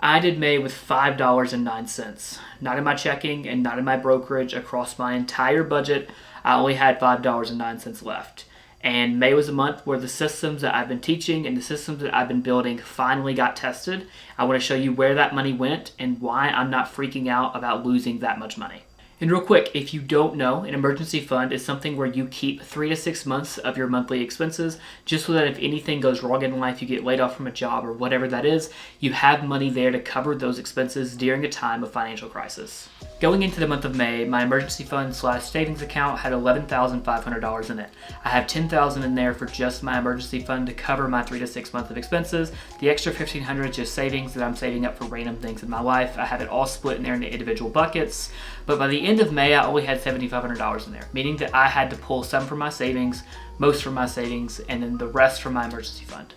I did May with $5.09, not in my checking and not in my brokerage. Across my entire budget, I only had $5.09 left. And May was a month where the systems that I've been teaching and the systems that I've been building finally got tested. I want to show you where that money went and why I'm not freaking out about losing that much money. And real quick, if you don't know, an emergency fund is something where you keep 3 to 6 months of your monthly expenses, just so that if anything goes wrong in life, you get laid off from a job or whatever that is, you have money there to cover those expenses during a time of financial crisis. Going into the month of May, my emergency fund / savings account had $11,500 in it. I have $10,000 in there for just my emergency fund to cover my 3 to 6 months of expenses. The extra $1,500 is just savings that I'm saving up for random things in my life. I have it all split in there into individual buckets. But by the end of May, I only had $7,500 in there, meaning that I had to pull some from my savings, most from my savings, and then the rest from my emergency fund.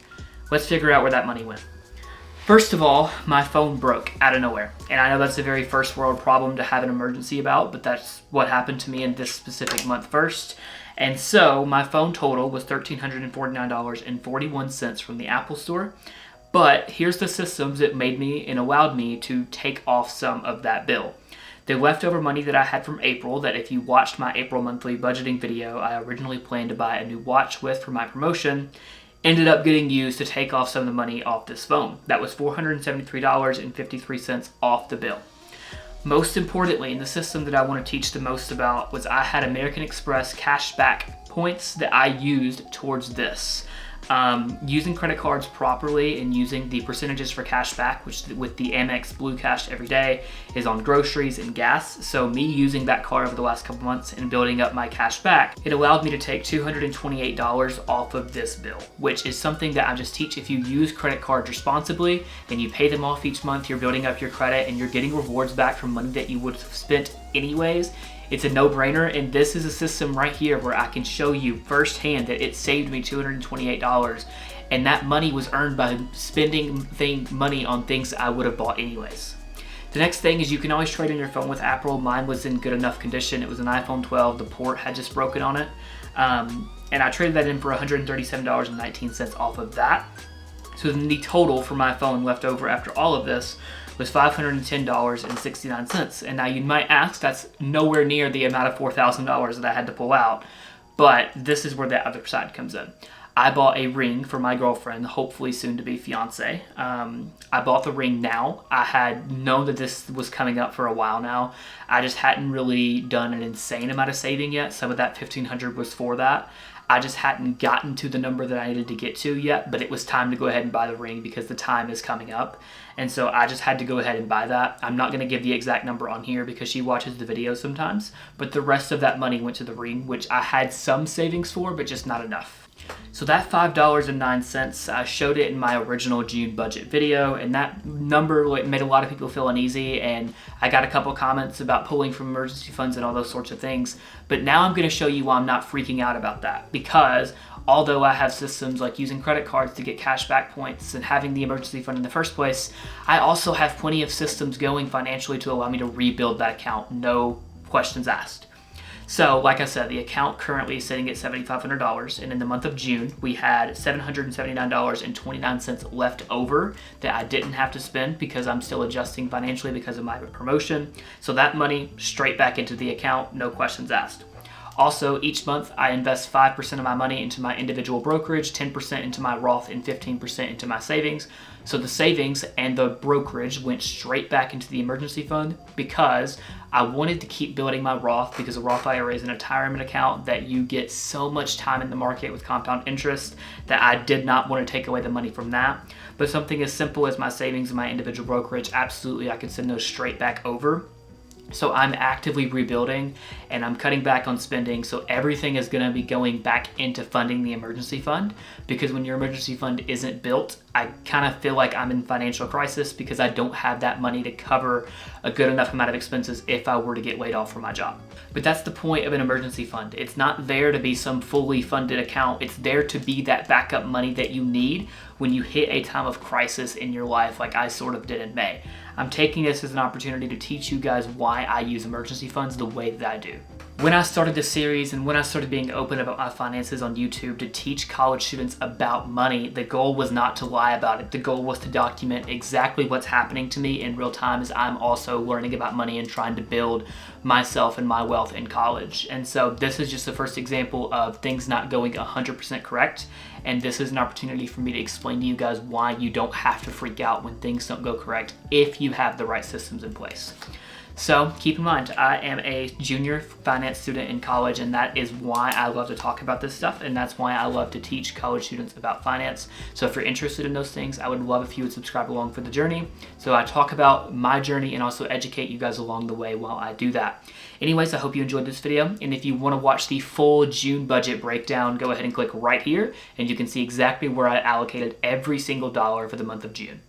Let's figure out where that money went. First of all, my phone broke out of nowhere. And I know that's a very first world problem to have an emergency about, but that's what happened to me in this specific month first. And so my phone total was $1,349.41 from the Apple Store. But here's the systems that made me and allowed me to take off some of that bill. The leftover money that I had from April, that if you watched my April monthly budgeting video, I originally planned to buy a new watch with for my promotion, ended up getting used to take off some of the money off this phone. That was $473.53 off the bill. Most importantly, and the system that I want to teach the most about, was I had American Express cashback points that I used towards this. Using credit cards properly and using the percentages for cash back, which with the Amex Blue Cash every day is on groceries and gas. So me using that card over the last couple months and building up my cash back, it allowed me to take $228 off of this bill, which is something that I just teach. If you use credit cards responsibly and you pay them off each month, you're building up your credit and you're getting rewards back from money that you would have spent anyways. It's a no-brainer, and this is a system right here where I can show you firsthand that it saved me $228, and that money was earned by spending money on things I would have bought anyways. The next thing is you can always trade in your phone with Apple. Mine was in good enough condition. It was an iPhone 12. The port had just broken on it, and I traded that in for $137.19 off of that. So then the total for my phone left over after all of this was $510.69. And now you might ask, that's nowhere near the amount of $4,000 that I had to pull out, but this is where the other side comes in. I bought a ring for my girlfriend, hopefully soon to be fiance. I bought the ring now. I had known that this was coming up for a while now. I just hadn't really done an insane amount of saving yet. Some of that $1,500 was for that. I just hadn't gotten to the number that I needed to get to yet, but it was time to go ahead and buy the ring because the time is coming up. And so I just had to go ahead and buy that. I'm not going to give the exact number on here because she watches the videos sometimes, but the rest of that money went to the ring, which I had some savings for, but just not enough. So that $5.09, I showed it in my original June budget video, and that number made a lot of people feel uneasy, and I got a couple comments about pulling from emergency funds and all those sorts of things. But now I'm going to show you why I'm not freaking out about that, because although I have systems like using credit cards to get cash back points and having the emergency fund in the first place, I also have plenty of systems going financially to allow me to rebuild that account, no questions asked. So, like I said, the account currently is sitting at $7,500, and in the month of June, we had $779.29 left over that I didn't have to spend because I'm still adjusting financially because of my promotion. So that money straight back into the account, no questions asked. Also, each month I invest 5% of my money into my individual brokerage, 10% into my Roth, and 15% into my savings. So the savings and the brokerage went straight back into the emergency fund because I wanted to keep building my Roth, because a Roth IRA is an retirement account that you get so much time in the market with compound interest that I did not want to take away the money from that. But something as simple as my savings and my individual brokerage, absolutely I could send those straight back over. So I'm actively rebuilding and I'm cutting back on spending. So everything is going to be going back into funding the emergency fund, because when your emergency fund isn't built, I kind of feel like I'm in financial crisis because I don't have that money to cover a good enough amount of expenses if I were to get laid off from my job. But that's the point of an emergency fund. It's not there to be some fully funded account. It's there to be that backup money that you need when you hit a time of crisis in your life, like I sort of did in May. I'm taking this as an opportunity to teach you guys why I use emergency funds the way that I do. When I started this series and when I started being open about my finances on YouTube to teach college students about money, the goal was not to lie about it. The goal was to document exactly what's happening to me in real time as I'm also learning about money and trying to build myself and my wealth in college. And so this is just the first example of things not going 100% correct. And this is an opportunity for me to explain to you guys why you don't have to freak out when things don't go correct if you have the right systems in place. So keep in mind, I am a junior finance student in college, and that is why I love to talk about this stuff, and that's why I love to teach college students about finance. So if you're interested in those things, I would love if you would subscribe along for the journey. So I talk about my journey and also educate you guys along the way while I do that. Anyways, I hope you enjoyed this video, and if you want to watch the full June budget breakdown, go ahead and click right here, and you can see exactly where I allocated every single dollar for the month of June.